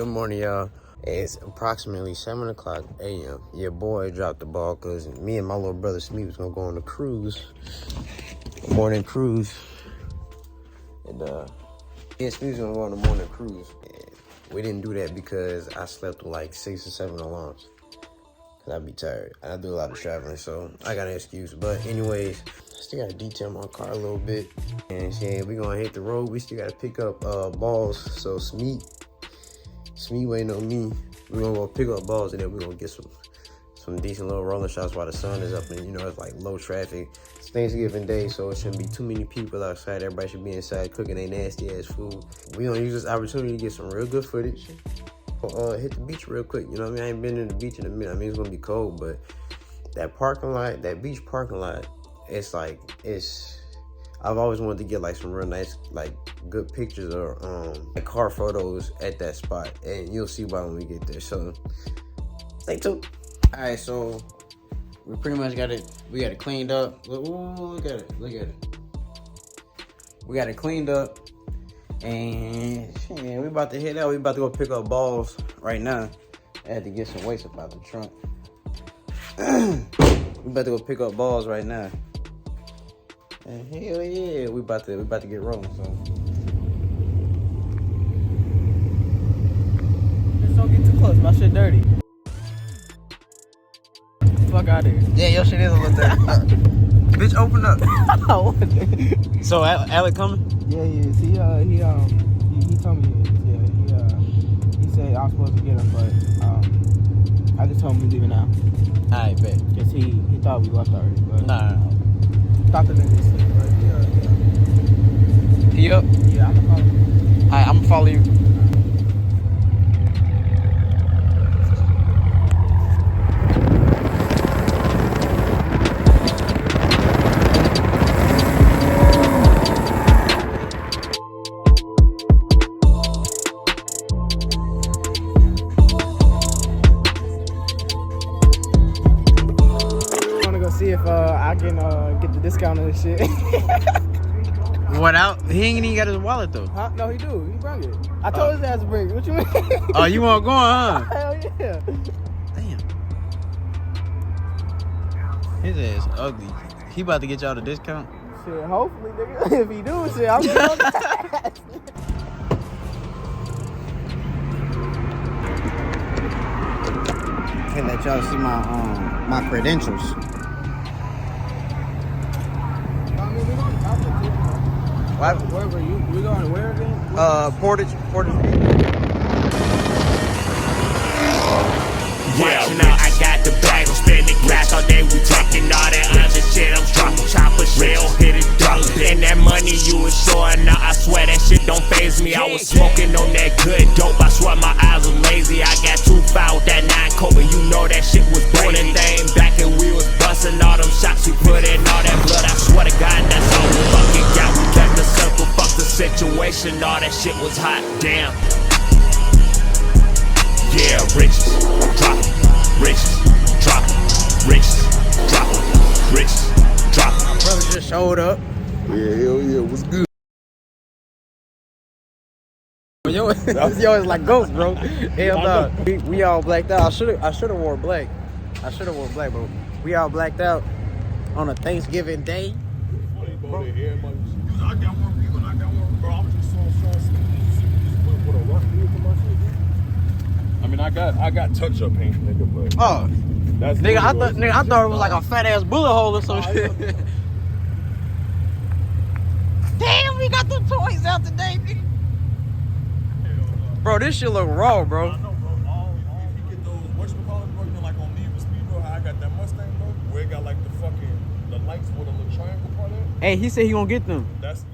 Good morning, y'all. It's approximately 7 o'clock a.m. Your boy dropped the ball because me and my little brother Smee was gonna go on a cruise, morning cruise, and Smee was gonna go on the morning cruise. And we didn't do that because I slept with like 6 or 7 alarms. Cause I'd be tired. I do a lot of traveling, so I got an excuse. But anyways, I still gotta detail my car a little bit, and shit, we gonna hit the road. We still gotta pick up balls. So Smee waiting on me. We're gonna go pick up balls, and then we're gonna get some decent little rolling shots while the sun is up, and you know it's like low traffic. It's Thanksgiving Day, so it shouldn't be too many people outside. Everybody should be inside cooking their nasty ass food. We gonna use this opportunity to get some real good footage. Hit the beach real quick. You know what I mean? I ain't been in the beach in a minute. I mean, it's gonna be cold, but that parking lot, that beach parking lot, I've always wanted to get like some real nice, like good pictures or like car photos at that spot, and you'll see why when we get there. So stay tuned. All right, so we pretty much got it. We got it cleaned up. Look at it. Look at it. We got it cleaned up. And shit, man, we about to head out. We about to go pick up balls right now. I had to get some weights up out the trunk. We about to go pick up balls right now. And hell yeah, we about to get rolling. So just don't get too close. My shit dirty. Fuck out of here. yeah, your shit is a little dirty. Bitch, open up. So Alec coming? Yeah, he is. He told me he is. Yeah, he said I was supposed to get him, but I just told him we leaving now. Alright, bet. Cause he thought we left already, but Nah. Thought the nigga was asleep, but yeah. He up? Yeah, I'm gonna follow you. Alright, I'm gonna follow you. See if I can get the discount on this shit. What out? He ain't even got his wallet though. Huh? No, he do. He brought it. I told his ass to bring it. What you mean? Oh, you want going, huh? Hell yeah. Damn. His ass ugly. He about to get y'all the discount. Shit, hopefully, nigga. If he do, shit, I'm good on that. Can't let y'all see my credentials. What? Where were you? You going where again? Portage. Watching out, I got the bag, I'm spending cash all day. We talking all that other shit. I'm dropping chopper shell, hit it double. And that money you was showing, now I swear that shit don't faze me. I was smoking on that good dope. I swear my eyes were lazy. I got too foul with that 9 coke, and you know that shit was born and thing back, and we was busting all them shots. We put in all that blood. I swear to God, that's all we fucking got. We kept the circle, fuck the situation. All that shit was hot, damn. Yeah, riches, drop it, riches, drop it, riches, drop it, riches, drop it. My brother just showed up. Yeah, hell yeah, what's good? Yo, it's like ghost, bro. Hell no. We all blacked out. I should have wore black. But we all blacked out on a Thanksgiving day. Bro. I got one for you and I got one, bro. I'm just so with a rough deal for my shit. I mean, I got touch-up paint, nigga, but Oh, that's nigga, I thought it was like a fat ass bullet hole or some shit. Damn, we got the toys out today, nigga. Bro, this shit look raw, bro. I know, bro. If you get those, whatchamacallit, bro, you know, like on Need for Speed, bro, how I got that Mustang, bro, where it got like the lights with a little triangle part of it. Hey, he said he gonna get them. That's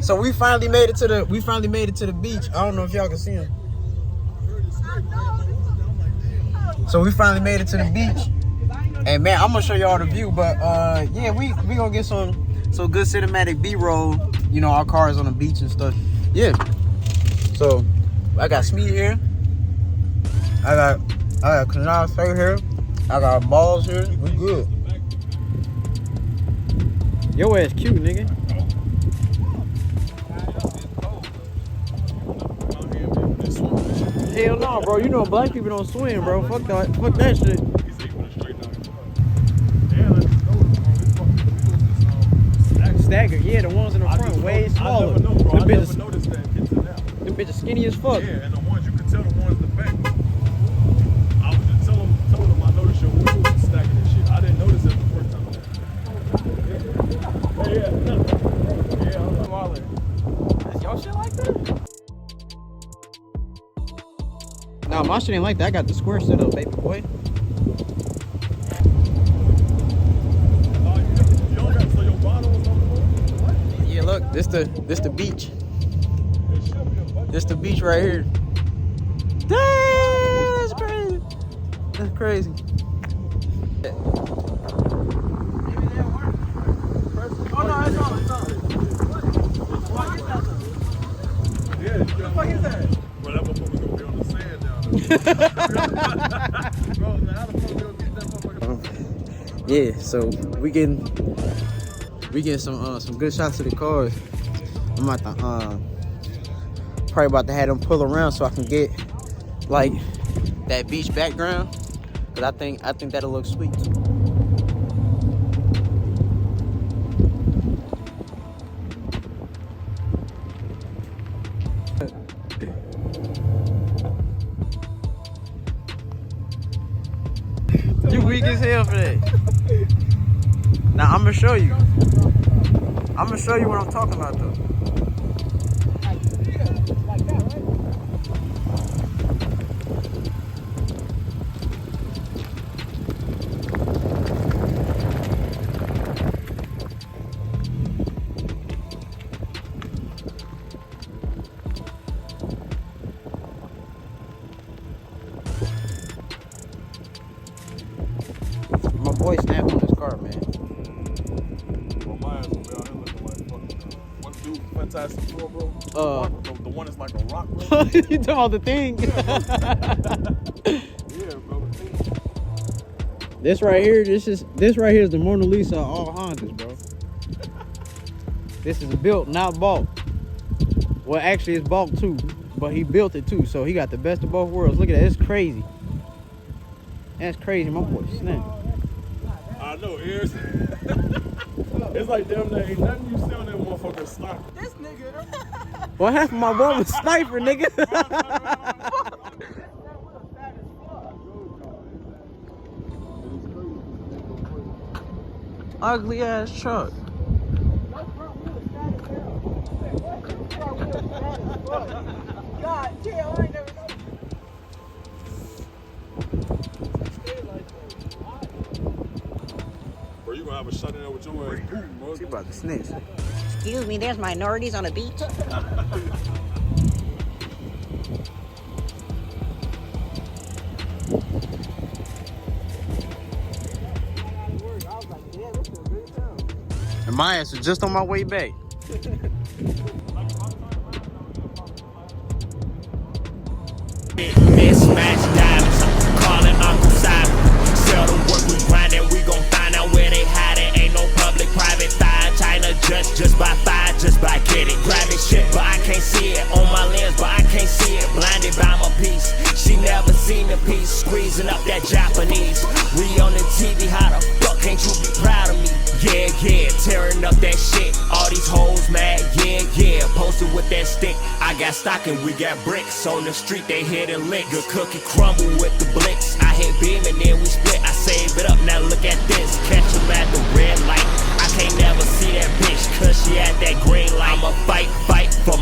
So we finally made it to the beach. I don't know if y'all can see him. So we finally made it to the beach. And man, I'm gonna show y'all the view, but yeah, we gonna get some good cinematic B-roll, you know, our cars on the beach and stuff. Yeah. So I got Smeet here. I got Kanal straight here. I got balls here. We good. Your ass cute, nigga. Hell no, bro. You know black people don't swim, bro. Fuck that shit. Stagger, yeah, the ones in the front way smaller. Them bitches skinny as fuck. Yeah, and the ones you can tell the ones in the back. I was just telling them I noticed your wheels was stacking and shit. I didn't notice that the first time. Yeah, I'm smaller. Is your shit like that? Nah, my shit ain't like that. I got the square set up, baby boy. Yeah, look, this the beach. This the beach right here. That's crazy. That's crazy. Oh no, it's on. Yeah, what the fuck is that? Bro, that motherfucker gonna be on the sand down there. Bro, now how the fuck we gonna get that motherfucker? Yeah, so we getting some good shots of the cars. I'm about to probably about to have them pull around so I can get like that beach background, cause I think that'll look sweet. You weak as hell for that. Now I'm gonna show you. I'm gonna show you what I'm talking about though. My boy snapped on his car, man. Well, my ass will be out here looking like fucking one dude from Fantastic Four, bro. The one is like a rock, bro. You talking about the thing? Yeah, bro. The thing. This right here is the Mona Lisa of all Hondas, bro. This is built, not bought. Well, actually, it's bought too, but he built it too, so he got the best of both worlds. Look at that, it's crazy. That's crazy, my boy snap. I know, it's like damn there ain't nothing you see on that motherfucker sniper. This nigga. What happened? My boy was sniper, nigga. Ugly ass truck. God damn, I ain't never know. Bro, you gonna have a shot in there with your ass, bro. She about to snitch. Excuse me, there's minorities on a beach? And my ass was just on my way back. Mismatch diamonds, call it Uncle Simon. Sell the work we grind and we gon' find out where they hide it. Ain't no public, private, fire, China, just by fire, just by get it. Grabbing shit, but I can't see it. On my lens, but I can't see it. Blinded by my piece. She never seen the piece. Squeezing up that Japanese. We on the TV, how the fuck can't you be proud of me? Yeah, yeah, tearing up that shit. All these hoes mad, yeah, yeah. Posted with that stick. I got stock and we got bricks. On the street, they hit and lick. Good cookie crumble with the blicks. I hit beam and then we split. I save it up, now look at this. Catch him at the red light. I can't never see that bitch, cause she at that green light. I'ma fight for